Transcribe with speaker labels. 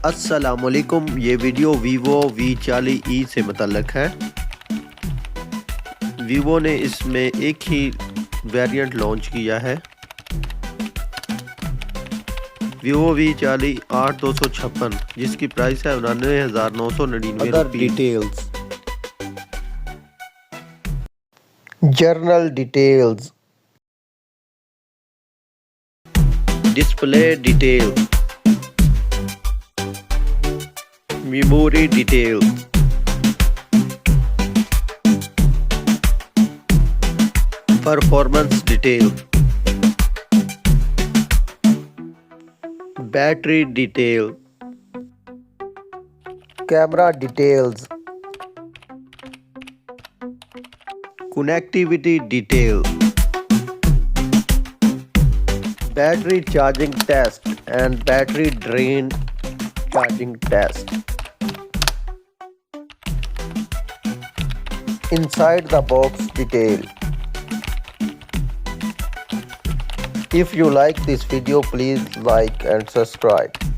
Speaker 1: अस्सलामुअलैकुम। ये video Vivo v40e से मुतल्लक है। Vivo ने इसमें एक ही वेरिएंट लॉन्च किया है, Vivo v40 8256, जिसकी प्राइस है 99,999 रुपये।
Speaker 2: Details, journal details,
Speaker 1: display detail, memory detail, performance detail, battery detail,
Speaker 2: camera details,
Speaker 1: connectivity detail, battery charging test and battery drain charging test.
Speaker 2: inside the box detail. If you like this video, please like and subscribe.